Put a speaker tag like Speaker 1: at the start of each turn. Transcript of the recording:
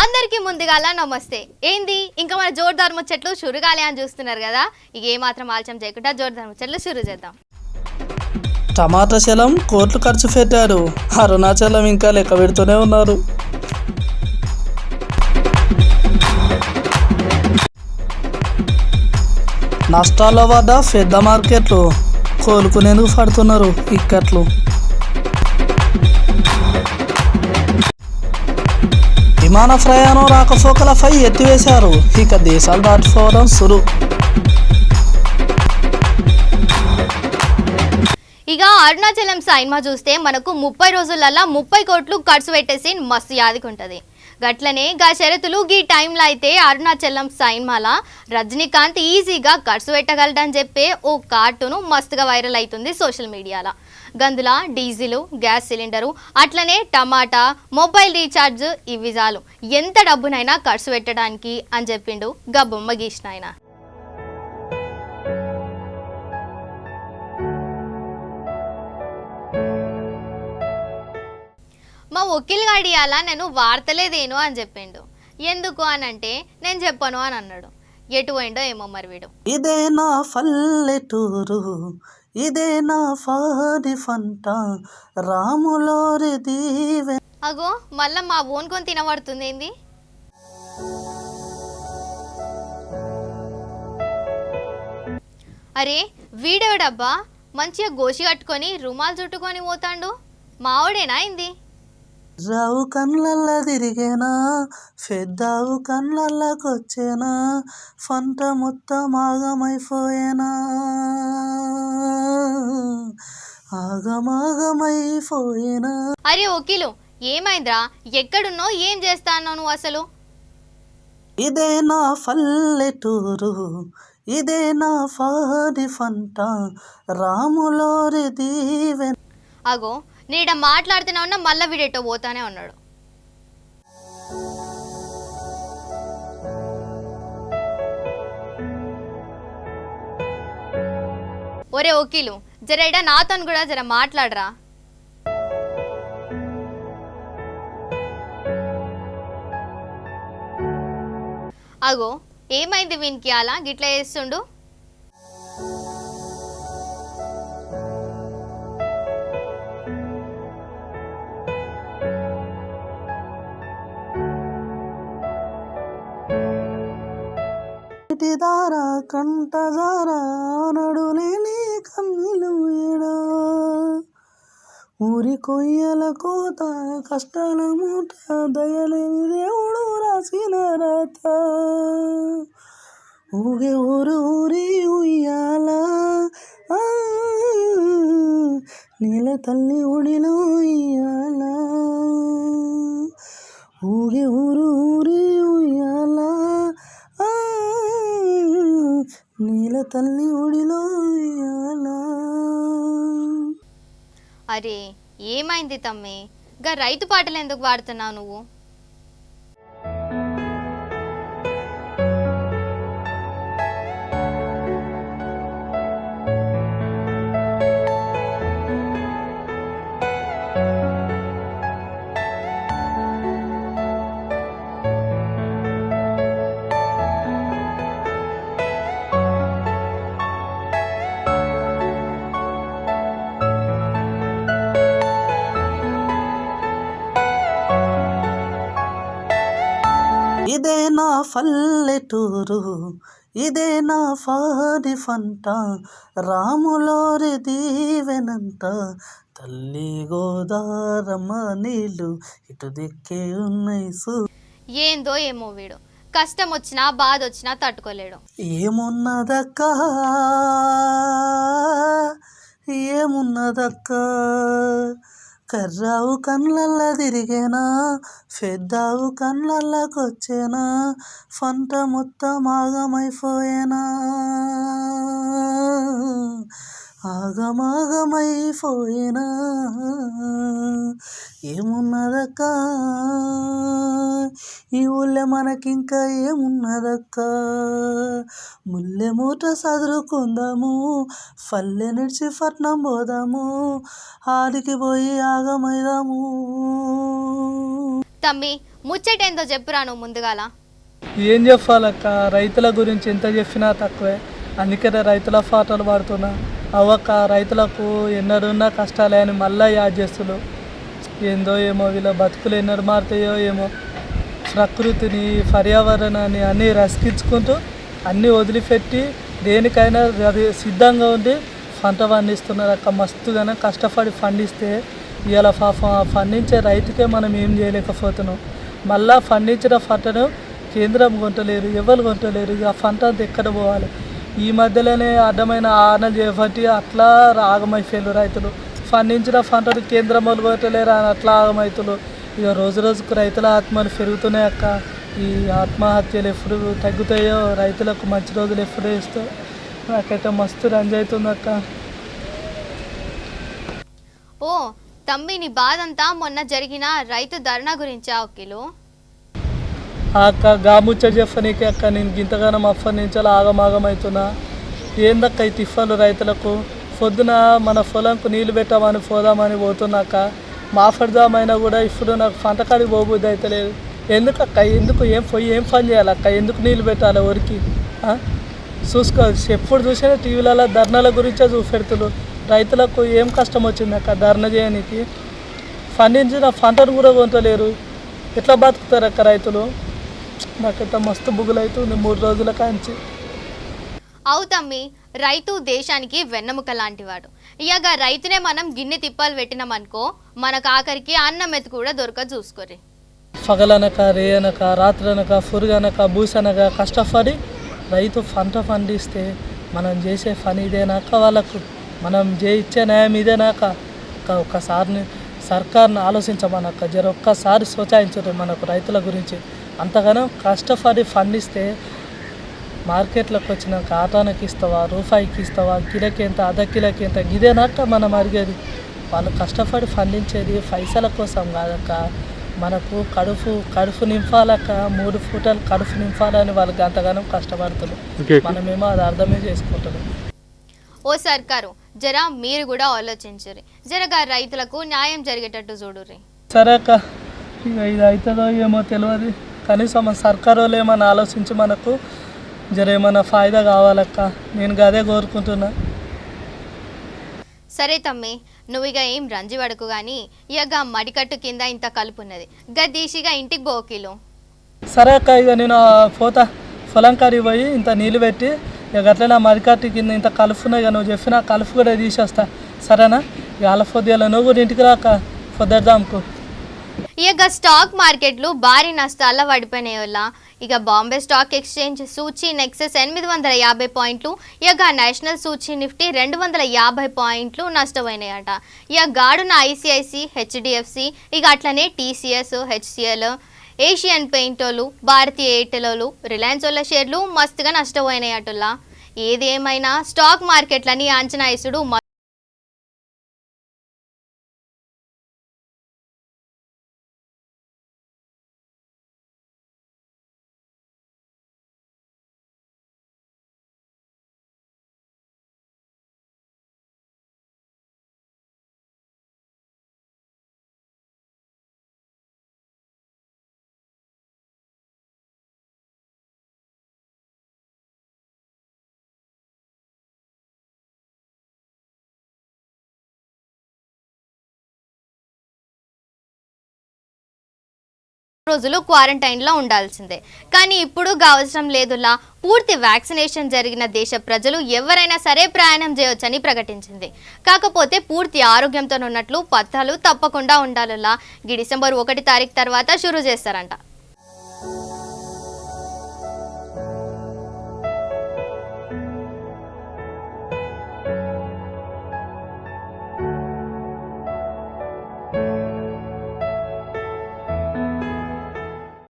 Speaker 1: అందరికీ ముందుగాల నమస్తే. ఏంది ఇంకా మన జోర్దార్ ముచ్చట్లు షురుగాలి అని చూస్తున్నారు కదా. ఇక ఏమాత్రం ఆలస్యం చేయకుండా జోర్దార్ ముచ్చట్లు షురు చేద్దాం.
Speaker 2: టమాటా శలం కోట్లు ఖర్చు పెట్టారు, అరుణాచలం ఇంకా లెక్క పెడుతూనే ఉన్నారు. నష్టాల్లో పడ్డ పెద్ద మార్కెట్లు కోలుకునేందుకు పడుతున్నారు ఇక్కట్లు. విమాన ప్రయాణం రాకపోకలపై ఎత్తివేశారు, ఇక దేశాలు దాటిపోవడం సురు.
Speaker 1: ఇక అరుణాచలం సినిమా చూస్తే మనకు 30 రోజులల్లా 30 కోట్లు ఖర్చు పెట్టేసి మస్తు యాదికుంటుంది. గట్లనే గా షరతులు గీ టైంలో అయితే అరుణాచలం సినిమాల రజనీకాంత్ ఈజీగా ఖర్చు పెట్టగలడని చెప్పే ఓ కార్టూను మస్తుగా వైరల్ అవుతుంది సోషల్ మీడియాలో. గందుల డీజిలు, గ్యాస్ సిలిండరు, అట్లనే టమాటా, మొబైల్ రీఛార్జ్ ఇవి చాలు ఎంత డబ్బునైనా ఖర్చు పెట్టడానికి అని చెప్పిండు గా బొమ్మ గీసిన ఆయన. మా వకీల్ గాడియాల నేను వార్తలేదేను అని చెప్పిండు. ఎందుకు అని అంటే నేను చెప్పను అని అన్నాడు. ఎటు పోయిండో ఏమో మరి వీడు.
Speaker 2: ఇదే నా పల్లెటూరు, ఇదే నా ఫాది ఫంట, రాములోరి దీవె.
Speaker 1: అగో మళ్ళా మా ఓన్ కొని తినబడుతుంది ఏంది. అరే వీడేవాడబ్బా మంచిగా గోషి కట్టుకొని రుమాలు చుట్టుకొని పోతాండు, మావాడేనా అయింది.
Speaker 2: రావు కళ్ళల్లా తిరిగేనా, పెద్దావు కళ్ళల్లాకొచ్చేనా, ఫంట మొత్తం ఆగమైపోయేనా, ఆగమాగమైపోయేనా.
Speaker 1: అరే వకీలు ఏమైందిరా, ఎక్కడున్నావు, ఏం చేస్తానో నువ్వు అసలు.
Speaker 2: ఇదే నా పల్లెటూరు, ఇదే నా ఫాది ఫంట, రాములోరి దీవె.
Speaker 1: అగో నీడ మాట్లాడుతూనే ఉన్నా మళ్ళీ వీడేటో పోతానే ఉన్నాడు. ఒరే వకీలు జర ఇడ నాతో కూడా జర మాట్లాడరా. అగో ఏమైంది వీనికి అలా గిట్లా చేస్తుండు.
Speaker 2: దారా కంటదారా నడులేని కన్నీలు ఏడా, ఊరి కొయ్యల కోత కష్టాల మూట, దయలేని దేవుడు రాసిన రాత, ఊగే ఊరు ఊరి ఉయ్యాల, నీల తల్లి ఒడిలో ఉయ్యాల, ఊగే ఊరు ఊరి ఉయ్యాల, నీల తల్లి ఒడిలో ఉయ్యాల.
Speaker 1: అరే ఏమైంది తమ్మి, గా రైతు పాటలు ఎందుకు పాడుతున్నావు నువ్వు.
Speaker 2: ఇదే నా పల్లెటూరు, ఇదే నా ఫాది ఫంట, రాములోరి దీవెనంట, తల్లి గోదారమ్మ నీళ్ళు ఇటు దిక్కే ఉన్నాయి.
Speaker 1: ఏందో ఏమో వీడు కష్టం వచ్చినా బాధ వచ్చినా తట్టుకోలేడు.
Speaker 2: ఏమున్నదక్కా ఏమున్నదక్కా, కర్రావు కళ్ళల్లా తిరిగేనా, పెద్దావు కళ్ళల్లాకొచ్చేనా, ఫంట మొత్తం ఆగమైపోయేనా, ఆగమాగమైపోయేనా. ఏమున్నదక్కా ఈ ఊళ్ళో మనకింకా ఏమున్నదక్క, ముల్లె మూట సదురుకుందాము, పల్లె నిడిచి పట్నం పోదాము, ఆడికి పోయి ఆగమైదాము.
Speaker 1: తమ్మి ముచ్చటేందో చెప్పురా నువ్వు ముందుగాల.
Speaker 2: ఏం చెప్పాలక్క, రైతుల గురించి ఎంత చెప్పినా తక్కువే. అందుకనే రైతుల పాటలు పాడుతున్నా. అవ్వక్క, రైతులకు ఎన్నడున్నా కష్టాలే అని మళ్ళీ యాద్ చేస్తున్నారు. ఏందో ఏమో వీళ్ళ బతుకులు ఎన్నడు మారుతాయో ఏమో. ప్రకృతిని పర్యావరణాన్ని అన్నీ రసికించుకుంటూ అన్నీ వదిలిపెట్టి దేనికైనా అది సిద్ధంగా ఉండి పంట పండిస్తున్నారు అక్క. మస్తుగానే కష్టపడి పండిస్తే ఇలా పండించే రైతుకే మనం ఏం చేయలేకపోతున్నాం. మళ్ళా పండించిన పంటను కేంద్రం కొంటలేరు, ఎవరు కొంటలేరు. ఇక పంట అంతా ఎక్కడ పోవాలి? ఈ మధ్యలోనే అడ్డమైన ఆనలు చేపట్టి అట్లా ఆగమైపోయారు రైతులు. పండించిన పంటను కేంద్రం వాళ్ళు కొట్టలేరు అని అట్లా ఆగమవుతులు. ఇక రోజు రోజుకు రైతుల ఆత్మలు పెరుగుతున్నాయి అక్క. ఈ ఆత్మహత్యలు ఎప్పుడు తగ్గుతాయో, రైతులకు మంచి రోజులు ఎప్పుడు వేస్తాయో నాకైతే మస్తు రంజు అవుతుంది అక్క.
Speaker 1: ఓ తమ్మి, నీ బాధంతా మొన్న జరిగిన రైతు ధర్నా గురించా ఒక్కిలో?
Speaker 2: అక్క గాముచ్చ చెప్పనీకి అక్క, నేను గింతగానం అప్పటి నుంచి ఆగమాగమవుతున్నా. ఏందక్క ఈ తిఫాలు రైతులకు? పొద్దున మన పొలంకు నీళ్ళు పెట్టామని పోదామని పోతున్నాక మాఫర్దామైనా కూడా ఇప్పుడు నాకు పంటకాడికి పోబుద్ది అయితే లేదు. ఎందుకక్క? ఎందుకు? ఏం పని చేయాలక్క? ఎందుకు నీళ్ళు పెట్టాలి ఊరికి? చూసుకో, ఎప్పుడు చూసినా టీవీలలో ధర్నాల గురించే చూపెడుతున్నారు. రైతులకు ఏం కష్టం వచ్చిందక్క ధర్నా చేయడానికి? పండించిన పంటను కూడా కొంటలేరు. ఎట్లా బతుకుతారక్క రైతులు? నాకైతే మస్తు బుగులవుతుంది 3 రోజుల కాంచి.
Speaker 1: అవు తమ్మి, రైతు దేశానికి వెన్నెముక లాంటివాడు. ఇక రైతునే మనం గిన్నె తిప్పాలు పెట్టినామనుకో, మనకు ఆఖరికి అన్నం మెతు కూడా దొరకదు. చూసుకోరి.
Speaker 2: పగలనక, రేయనక, రాత్రనక, పురుగనక, బూసనక కష్టపడి రైతు పంట పండిస్తే మనం చేసే పని ఇదేనాక? వాళ్ళకు మనం ఇచ్చే న్యాయం ఇదేనాక? ఒక్కసారిని సర్కార్ని ఆలోచించమనక్క. ఒక్కసారి సోచాయించరు మనకు రైతుల గురించి. అంతగానో కష్టపడి పండిస్తే మార్కెట్లోకి వచ్చినాక ఆటానికి ఇస్తావా, రూపాయికి ఇస్తావా, కిలోకి ఎంత, అర్ధ కిలోకి ఎంత, ఇదేనాక మనం అడిగేది? వాళ్ళు కష్టపడి పండించేది పైసల కోసం కాదక్క. మనకు కడుపు నింపాలక్క. 3 పూటలు కడుపు నింపాలని వాళ్ళకి అంతగానో కష్టపడుతున్నారు. మనమేమో అది అర్థమే చేసుకుంటున్నాం.
Speaker 1: ఓ సర్కారు, జరా మీరు కూడా ఆలోచించరు. జరగా రైతులకు న్యాయం జరిగేటట్టు చూడుర్రి.
Speaker 2: సరే అక్క, ఇక ఇది అవుతుందో ఏమో తెలియదు. కనీసం మన సర్కారు వాళ్ళు ఏమన్నా ఆలోచించి మనకు ఏమన్నా ఫాయిదా కావాలక్క. నేను అదే కోరుకుంటున్నా.
Speaker 1: సరే తమ్మి, నువ్వు ఇక ఏం రంజి పడకు గాని, ఇక మడికట్టు కింద ఇంత కలుపు ఉన్నది, గద్దీసిగా ఇంటికి పోకిలో.
Speaker 2: సరే అక్క, ఇక నేను పోతా. పొలం కాడికి పోయి ఇంత నీళ్ళు పెట్టి ఇక అట్లా నా మడికట్టు కింద ఇంత కలుపున్నాయి. ఇక నువ్వు చెప్పిన కలుపు కూడా తీసేస్తా. సరేనా? ఇక అలా పొద్దుల నువ్వు కూడా ఇంటికి రాక పొద్దుదాంకు.
Speaker 1: ఇక స్టాక్ మార్కెట్లు భారీ నష్టాల్లో పడిపోయినాయి వల్ల ఇక బాంబే స్టాక్ ఎక్స్చేంజ్ సూచీ నెక్సెస్ 850 పాయింట్లు, ఇక నేషనల్ సూచీ నిఫ్టీ 250 పాయింట్లు నష్టపోయినాయట. ఇక గాడున ఐసిఐసి, హెచ్డిఎఫ్సి, ఇక అట్లనే టీసీఎస్, హెచ్సిఎల్, ఏషియన్ పెయింటోలు, భారతీయ ఎయిర్టెలోలు, రిలయన్స్ వాళ్ళ షేర్లు మస్తుగా నష్టపోయినాయటల్లా. ఏది ఏమైనా స్టాక్ మార్కెట్లని అంచనా వేసుడు రోజులు క్వారంటైన్లో ఉండాల్సిందే. కానీ ఇప్పుడు అవసరం లేదులా. పూర్తి వ్యాక్సినేషన్ జరిగిన దేశ ప్రజలు ఎవరైనా సరే ప్రయాణం చేయొచ్చని ప్రకటించింది. కాకపోతే పూర్తి ఆరోగ్యంతో ఉన్నట్లు పత్రాలు తప్పకుండా ఉండాలలా. డిసెంబర్ 1 తారీఖు తర్వాత షురూ చేస్తారంట.